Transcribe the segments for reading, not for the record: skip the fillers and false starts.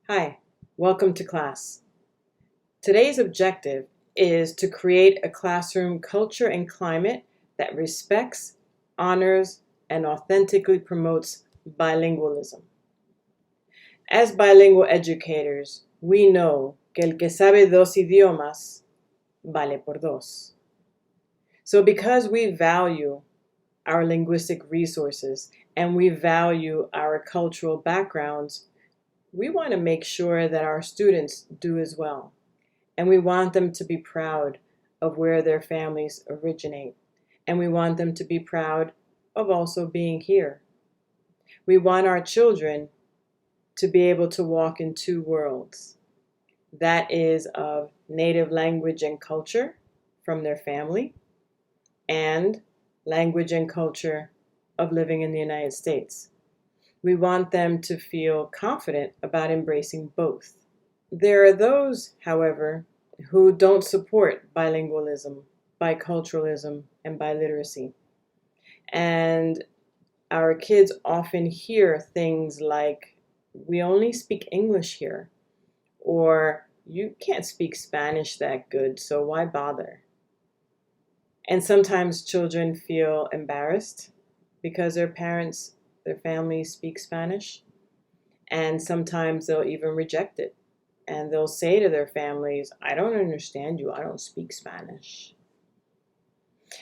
Hi, welcome to class. Today's objective is to create a classroom culture and climate that respects, honors, and authentically promotes bilingualism. As bilingual educators, we know que el que sabe dos idiomas vale por dos. So because we value our linguistic resources and we value our cultural backgrounds, we want to make sure that our students do as well. And we want them to be proud of where their families originate. And we want them to be proud of also being here. We want our children to be able to walk in two worlds. That is of native language and culture from their family and language and culture of living in the United States. We want them to feel confident about embracing both. There are those, however, who don't support bilingualism, biculturalism, and biliteracy. And our kids often hear things like, we only speak English here, or you can't speak Spanish that good, so why bother? And sometimes children feel embarrassed because their parents, their families speak Spanish, and sometimes they'll even reject it. And they'll say to their families, I don't understand you, I don't speak Spanish.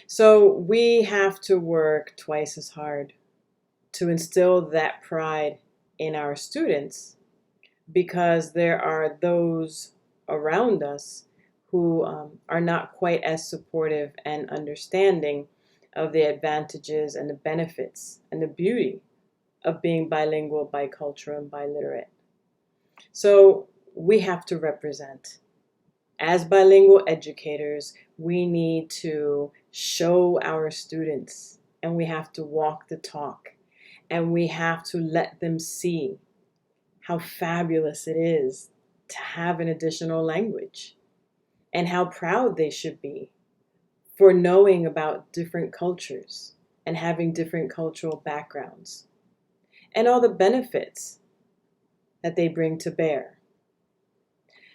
So we have to work twice as hard to instill that pride in our students, because there are those around us who are not quite as supportive and understanding of the advantages and the benefits and the beauty of being bilingual, bicultural, and biliterate. So we have to represent. As bilingual educators, we need to show our students, and we have to walk the talk, and we have to let them see how fabulous it is to have an additional language, and how proud they should be for knowing about different cultures and having different cultural backgrounds, and all the benefits that they bring to bear.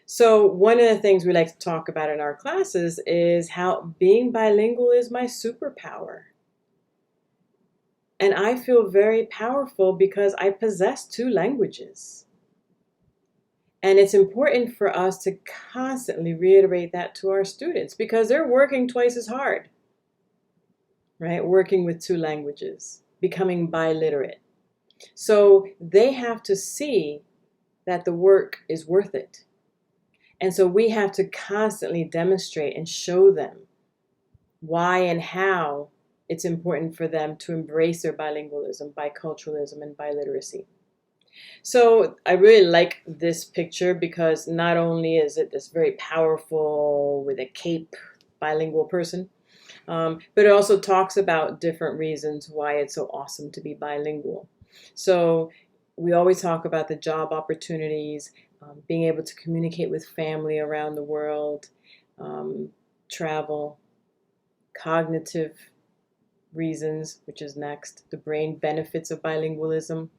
So one of the things we like to talk about in our classes is how being bilingual is my superpower. And I feel very powerful because I possess two languages. And it's important for us to constantly reiterate that to our students because they're working twice as hard, right? Working with two languages, becoming biliterate. So they have to see that the work is worth it. And so we have to constantly demonstrate and show them why and how it's important for them to embrace their bilingualism, biculturalism, and biliteracy. So I really like this picture because not only is it this very powerful with a cape bilingual person, but it also talks about different reasons why it's so awesome to be bilingual. So we always talk about the job opportunities, being able to communicate with family around the world, travel, cognitive reasons, which is next, the brain benefits of bilingualism.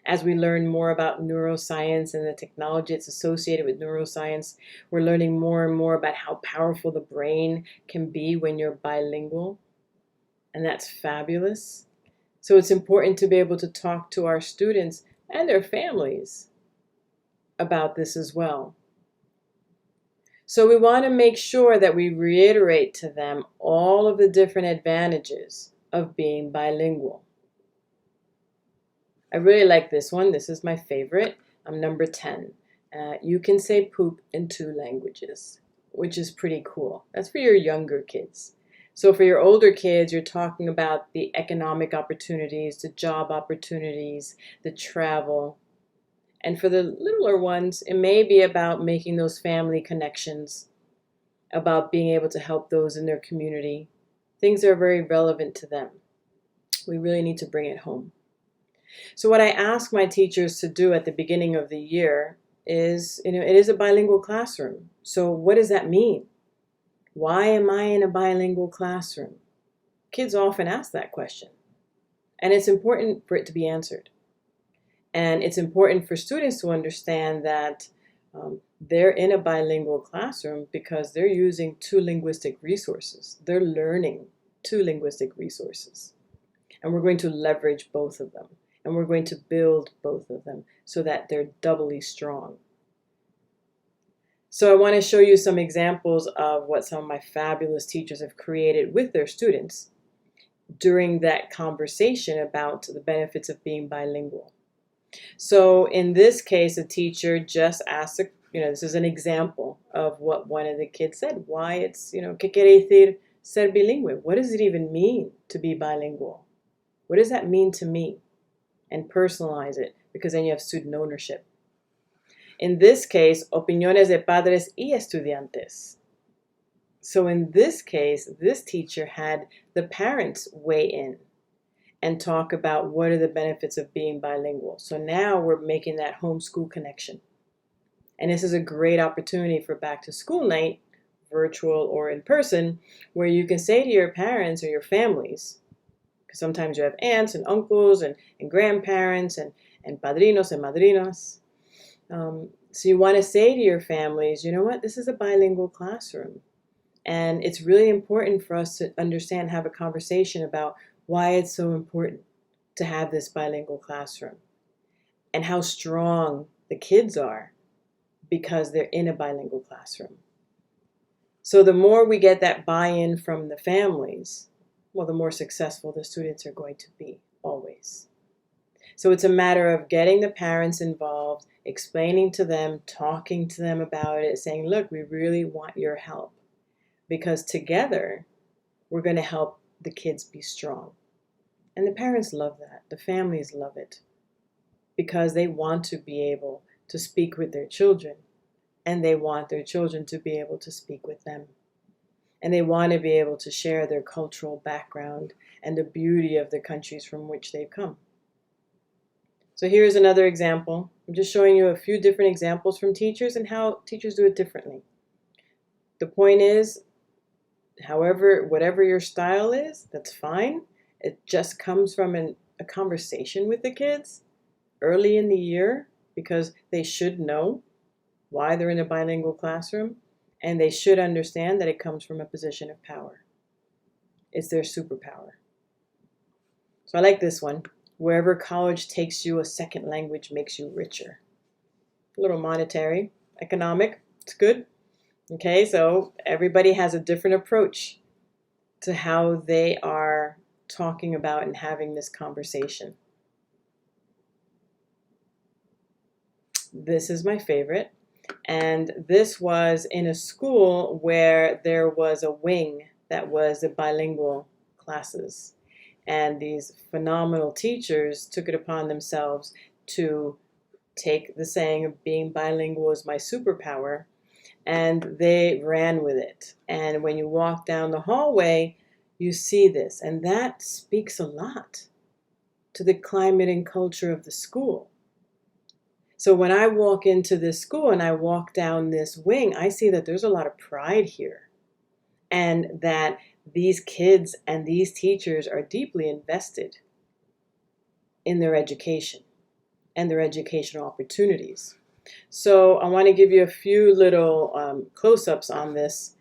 As we learn more about neuroscience and the technology that's associated with neuroscience, we're learning more and more about how powerful the brain can be when you're bilingual. And that's fabulous. So it's important to be able to talk to our students and their families about this as well. So we want to make sure that we reiterate to them all of the different advantages of being bilingual. I really like this one. This is my favorite. Number 10. You can say poop in two languages, which is pretty cool. That's for your younger kids. So for your older kids, you're talking about the economic opportunities, the job opportunities, the travel. And for the littler ones, it may be about making those family connections, about being able to help those in their community. Things that are very relevant to them. We really need to bring it home. So what I ask my teachers to do at the beginning of the year is, it is a bilingual classroom. So what does that mean? Why am I in a bilingual classroom? Kids often ask that question. And it's important for it to be answered. And it's important for students to understand that they're in a bilingual classroom because they're using two linguistic resources. They're learning two linguistic resources. And we're going to leverage both of them. And we're going to build both of them so that they're doubly strong. So I want to show you some examples of what some of my fabulous teachers have created with their students during that conversation about the benefits of being bilingual. So in this case, a teacher just asked, this is an example of what one of the kids said, why it's, ¿qué quiere decir ser bilingüe? What does it even mean to be bilingual? What does that mean to me? And personalize it, because then you have student ownership. In this case, opiniones de padres y estudiantes. So in this case, this teacher had the parents weigh in and talk about what are the benefits of being bilingual. So now we're making that homeschool connection. And this is a great opportunity for back to school night, virtual or in person, where you can say to your parents or your families, because sometimes you have aunts and uncles and grandparents and padrinos and madrinas. So you want to say to your families, you know what, this is a bilingual classroom. And it's really important for us to understand, have a conversation about why it's so important to have this bilingual classroom and how strong the kids are because they're in a bilingual classroom. So the more we get that buy-in from the families, well, the more successful the students are going to be, always. So it's a matter of getting the parents involved, explaining to them, talking to them about it, saying, look, we really want your help. Because together, we're going to help the kids be strong. And the parents love that. The families love it. Because they want to be able to speak with their children. And they want their children to be able to speak with them. And they want to be able to share their cultural background and the beauty of the countries from which they've come. So here's another example. I'm just showing you a few different examples from teachers and how teachers do it differently. The point is, whatever your style is, that's fine. It just comes from a conversation with the kids early in the year, because they should know why they're in a bilingual classroom, and they should understand that it comes from a position of power. It's their superpower. So I like this one. Wherever college takes you, a second language makes you richer. A little monetary, economic, it's good. Okay, so everybody has a different approach to how they are talking about and having this conversation. This is my favorite. And this was in a school where there was a wing that was the bilingual classes. And these phenomenal teachers took it upon themselves to take the saying of being bilingual is my superpower, and they ran with it. And when you walk down the hallway, you see this. And that speaks a lot to the climate and culture of the school. So when I walk into this school and I walk down this wing, I see that there's a lot of pride here. And that these kids and these teachers are deeply invested in their education and their educational opportunities. So I want to give you a few little close-ups on this.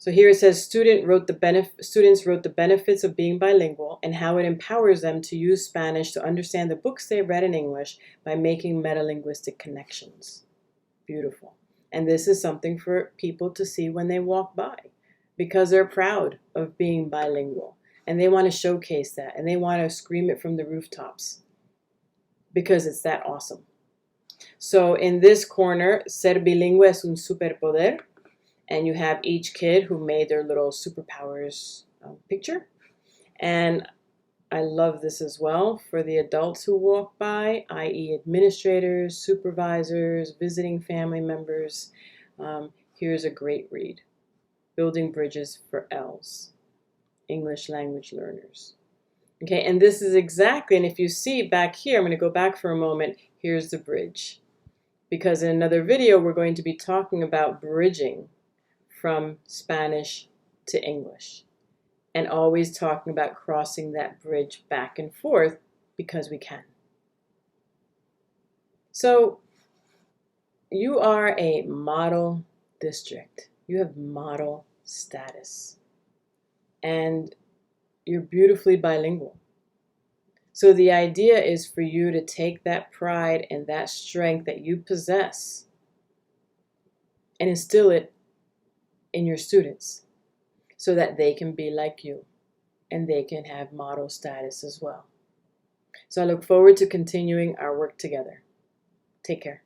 So here it says, students wrote the benefits of being bilingual and how it empowers them to use Spanish to understand the books they read in English by making metalinguistic connections. Beautiful. And this is something for people to see when they walk by, because they're proud of being bilingual and they want to showcase that and they want to scream it from the rooftops because it's that awesome. So in this corner, ser bilingüe es un superpoder. And you have each kid who made their little superpowers picture. And I love this as well for the adults who walk by, i.e. administrators, supervisors, visiting family members. Here's a great read. Building Bridges for ELLs, English Language Learners. Okay, and this is exactly, and if you see back here, I'm going to go back for a moment, here's the bridge. Because in another video, we're going to be talking about bridging from Spanish to English. And always talking about crossing that bridge back and forth because we can. So you are a model district. You have model status. And you're beautifully bilingual. So the idea is for you to take that pride and that strength that you possess and instill it in your students so that they can be like you and they can have model status as well. So I look forward to continuing our work together. Take care.